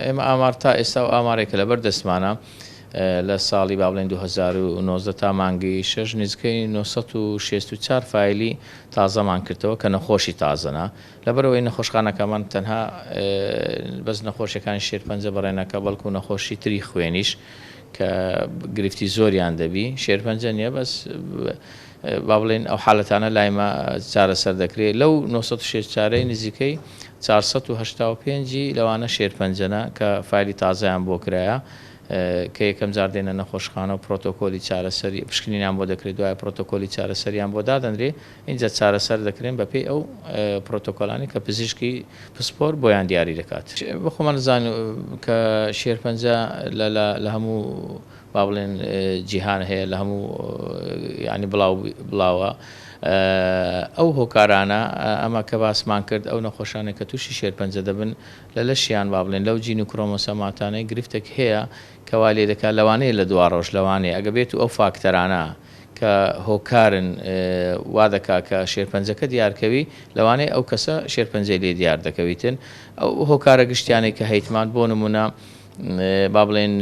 ئێمە ئامار تا ئێستا و ئامارێکە لەبەر دەستمانە لە ساڵی با بڵێن 2019 تا مانگی 6 نزیکەی 964 فایلی تازەمان کردەوە کە نەخۆشی تازەنا لەبەرەوەی نەخۆشخانەکەمان تەنها بەس نەخۆشیەکانی شێرپەنجە بەڕێنەکە بەڵکو نەخۆشی تری خوێنیش کە گرفتی زۆریان دەبی شێرپەنجە نییە بەس با بڵێن ئەو حالەتانە لایمە چارەسەر دەکرێت لەو 964 نزیکەی 485 لەوانە شێرپەنجەنە کە فایلی تازایان بۆ کرایە کە یەکەم جار دێنە نەخۆشخانە و پرۆتۆکۆلی چارەسەری پشکنینیان بۆ دەکرێت دوای پرۆتۆکۆلی چارەسەریان بۆ دادەنرێ اینجا چارەسەر دەکرێن بەپێی ئەو پرۆتۆکۆلانی کە پزیشکی پسپۆر بۆیان دیاری دەکات بخۆمان نزانم کە شێرپەنجە لە هەموو با بڵێن جیهان هەیە لە هەموو ینی بڵاوە ئەو هۆکارانە ئەمە کە باسمان کرد ئەو نەخۆشانێک کە تووشی شێرپەنجە دەبن لە لەشیان با بڵێن لەو جین و کرۆمۆسۆماتانەی گرفتێک هەیە کەوا لێ دەکات لەوانەیە لە دوا ڕۆژ لەوانەیە ئەگە بێت و ئەو فاکتەرانە کە هۆکارن وا دەکا کە شێرپەنجەکە دیارکەوی لەوانەیە ئەو کەسە شێرپەنجەی لێ دیار دەکەویتن ئەو هۆکارە گشتیانێک کە هەیتمان بۆ نمونە با بڵێن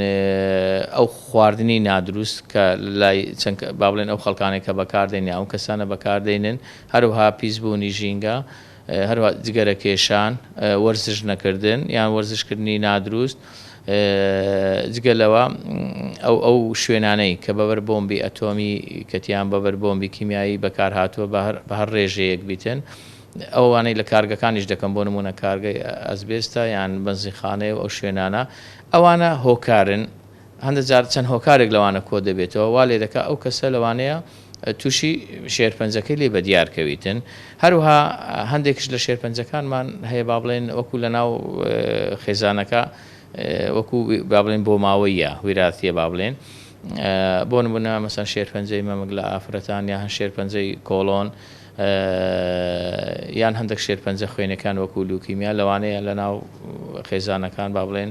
ئەو خواردنی نادروست کە لای چەند با بڵێن ئەو خەڵکانێک کە بەکاردێنێ ئەو کەسانە بەکاردێنن هەروەها پیسبوونی ژینگە هەروە جگەرە کێشان وەرزش نەکردن یان وەرزشکردنی نادروست جگەلەوە ئەو شوێنانەی کە بەبەر بۆمبی ئەتۆمی کەتیان بەبەر بۆمبی کیمیایی بەکار هاتووە بە هەر ڕێژەیەک بیتن ئەوانەی لە کارگەکانیش دەکەم بۆ نمونە کارگەی ئەسبێستە یان بەنزیخانەی و ئەو شوێنانە ئەوانە هۆکارن هەندێک جار چەند هۆکارێک لەوانە کۆ دەبێتەوە وا لێ دەکات ئەو کەسە لەوانەیە تووشی شێرپەنجەکەی لێ بەدیارکەویتن هەروها هەندێکش لە شێرپەنجەکانمان هەیە با بڵێن وەکو لە ناو خێزانەکە وەکو با بڵێن بۆ ماوەیە ویراتیە با بڵێن بۆ نمونە مەسەن شێرپەنجەی مەمەک لە ئافرەتان یان شێرپەنجەی کۆڵۆن یان هەندێک شێرپەنجە خوێنەکان وەکو لوکیمیا لەوانەیە لە ناو خێزانەکان با بڵێن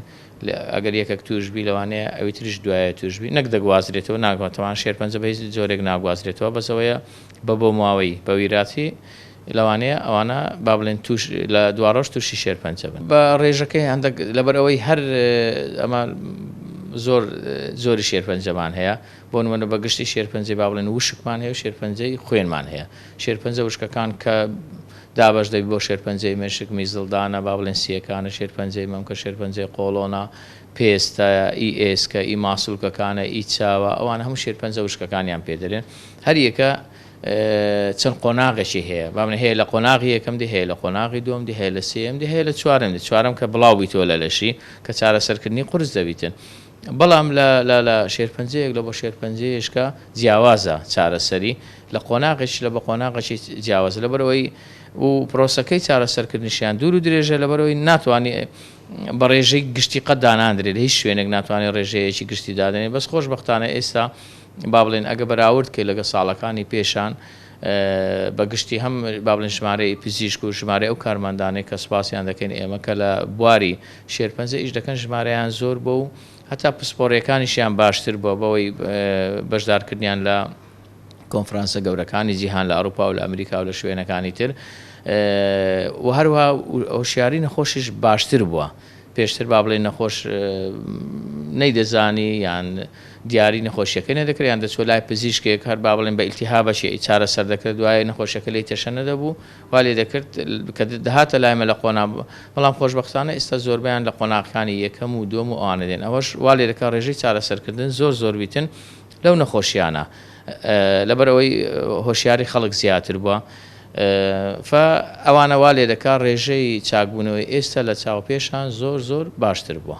ئەگەر یەکێک توشبی لەوانەیە ئەوی تریش دوایە توشبی نەک دەگوازرێتەوە ناگواتەوان شێرپەنجە بە هیچ جۆرێک ناگوازرێتەوە بەسەوەیە بۆ ماوەی بە ویراتی لەوانەیە ئەوانە با بڵێن لە دواڕۆژ تووشی شێرپەنجە بن بە ڕێژەکەی هەندێک لەبەرەوەی هەر ئەمە زۆری شێرپەنجەمان هەیە بۆ نمونە بە گشتی شێرپەنجەی با بڵێن وشکمان هەیە و شێرپەنجەی خوێنمان هەیە شێرپەنجە وشکەکان کە دابش دەبی بۆ شێرپەنجەی مێشک میزڵدانە با بڵێن سیەکانە شێرپەنجەی مەم کە شێرپەنجەی قۆڵۆنە پێستایە ئی ئێسکە ئی ماسوولکەکانە ئی چاوە ئەوانە هەموو شێرپەنجە وشکەکانیان پێدەرێن هەر یەکە چەند قۆناغێکی هەیە بابنە هەیە لە قۆناغی یەکەم دی هەیە لە قۆناغی دوم دی هەیە لە سێم دی هەیە لە چوارم کە بڵاو بیتەوە لە لەشی کە چارەسەرکردنی قورس دەبیتن بەڵام لە شێرپەنجەیەک لە بۆ شێرپەنجەیەشکە جیاوازە چارەسەری لە قۆناغش لە بە قۆناغەشی جیاوازە لەبەرەوەی و پرۆسەکەی چارەسەرکردنیشیان دوور و درێژە لەبەرەوەی ناتوانانی بە ڕێژەی گشتی قەت داناندرێت هیچ شوێنێک ناتوانێت ڕێژەیەکی گشتی دادێنێت بەس خۆشبەختانە ئێستا با بڵێن ئەگە بەراورد کە لەگە ساڵەکانی پێشان بەگشتی هەم با بڵێن ژمارەی پزیشک و ژمارە ئەو کارمەندانەی کە سوپاسیان دەکەین ئێمە کە لە بواری شێرپەنجە ئیش دەکەن ژمارەیان زۆر بۆ و هەتا پسپۆڕیەکانیشیان باشتر بووە بەوەی بەشدارکردیان لە کۆنفرانسە گەورەکانی جیهان لە ئەوروپا و لە ئەمریکا و لە شوێنەکانی تر و هەروها هۆشیاری نەخۆشیش باشتر بووە پێشتر با بڵێن نەخۆش نەیدەزانی یان دیاری نەخۆشیەکەی نەدەکرێت یان دەچۆ لای پزیشکێک هەر با بڵێن بە ئیلتیهابەشی چارەسەر دەکرێت دوای نەخۆشیەکە لی تێشە نەدەبوو وا لێ دەکرد کە دەهاتە لایمە لە قۆناغ بەڵام خۆشبەختانە ئێستا زۆربیان لە قۆناغەکانی یەکەم و دووەم و ئەوانە دێن ئەوەش وا لێ دەکات ڕێژەی چارەسەرکردن زۆر بیتن لەو نەخۆشیانە لەبەرەوەی هۆشیاری خەڵک زیاتر بووە ئەوانە وا لێ دەکات ڕێژەی چاکبوونەوەی ئێستا لە چاوپێشان زۆر باشتر بووە.